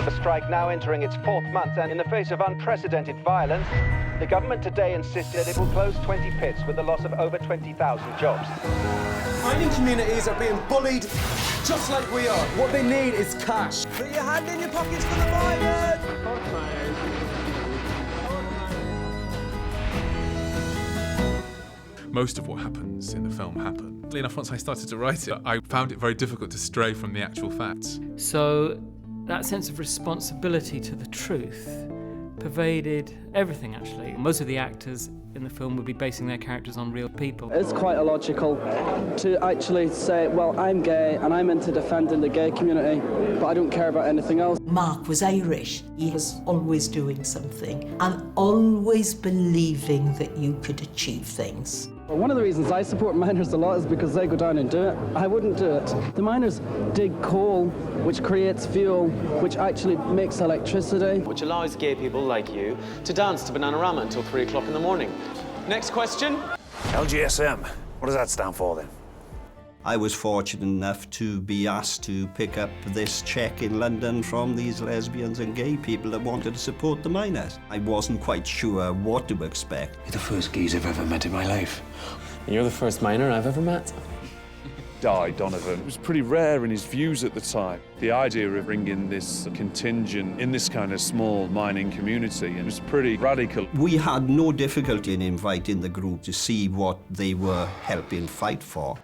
With the strike now entering its 4th month and in the face of unprecedented violence, the government today insisted it will close 20 pits with the loss of over 20,000 jobs. Mining communities are being bullied just like we are. What they need is cash. Put your hand in your pockets for the miners! Most of what happens in the film happened. Oddly enough, once I started to write it, I found it very difficult to stray from the actual facts. So that sense of responsibility to the truth pervaded everything, actually. Most of the actors in the film would be basing their characters on real people. It's quite illogical to actually say, well, I'm gay and I'm into defending the gay community, but I don't care about anything else. Mark was Irish. He was always doing something and always believing that you could achieve things. Well, one of the reasons I support miners a lot is because they go down and do it. I wouldn't do it. The miners dig coal, which creates fuel, which actually makes electricity. Which allows gay people like you to dance to Bananarama until 3 o'clock in the morning. Next question. LGSM. What does that stand for then? I was fortunate enough to be asked to pick up this cheque in London from these lesbians and gay people that wanted to support the miners. I wasn't quite sure what to expect. You're the first geezer I've ever met in my life. And you're the first miner I've ever met. Donovan was pretty rare in his views at the time. The idea of bringing this contingent in this kind of small mining community, it was pretty radical. We had no difficulty in inviting the group to see what they were helping fight for.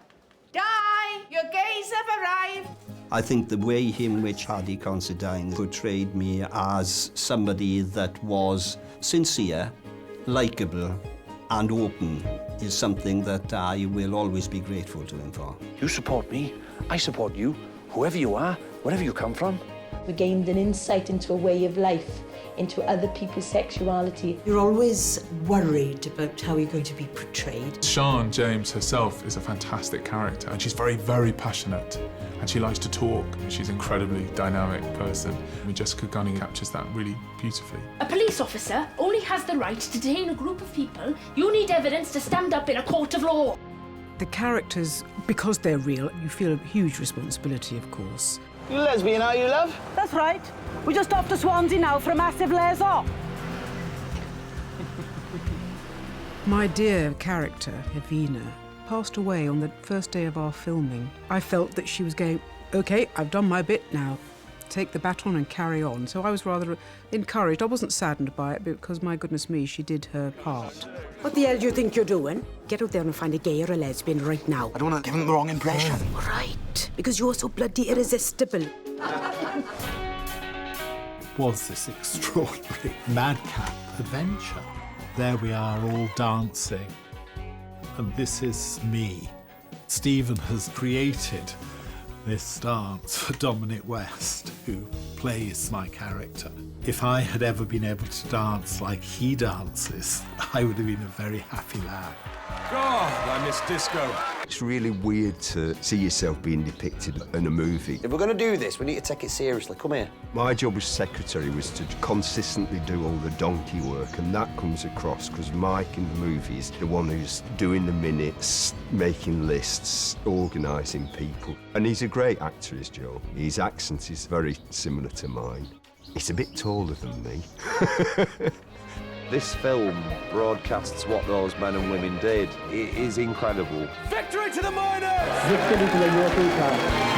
Your gays have arrived. I think the way in which Hardy Considine portrayed me as somebody that was sincere, likeable and open is something that I will always be grateful to him for. You support me, I support you, whoever you are, wherever you come from. We gained an insight into a way of life, into other people's sexuality. You're always worried about how you're going to be portrayed. Sian James herself is a fantastic character, and she's very, very passionate, and she likes to talk. She's an incredibly dynamic person. I mean, Jessica Gunning captures that really beautifully. A police officer only has the right to detain a group of people. You need evidence to stand up in a court of law. The characters, because they're real, you feel a huge responsibility, of course. You lesbian, are you, love? That's right. We're just off to Swansea now for a massive lays-off. My dear character, Evina, passed away on the first day of our filming. I felt that she was going, OK, I've done my bit now. Take the baton and carry on. So I was rather encouraged. I wasn't saddened by it because, my goodness me, she did her part. What the hell do you think you're doing? Get out there and find a gay or a lesbian right now. I don't want to give them the wrong impression. Right, because you're so bloody irresistible. Was this extraordinary madcap adventure? There we are, all dancing. And this is me. Stephen has created this dance for Dominic West, who plays my character. If I had ever been able to dance like he dances, I would have been a very happy lad. God, I miss disco. It's really weird to see yourself being depicted in a movie. If we're going to do this, we need to take it seriously. Come here. My job as secretary was to consistently do all the donkey work, and that comes across because Mike in the movie is the one who's doing the minutes, making lists, organising people. And he's a great actor, is Joe. His accent is very similar to mine. He's a bit taller than me. This film broadcasts what those men and women did. It is incredible. Victory to the miners! Victory to the European class.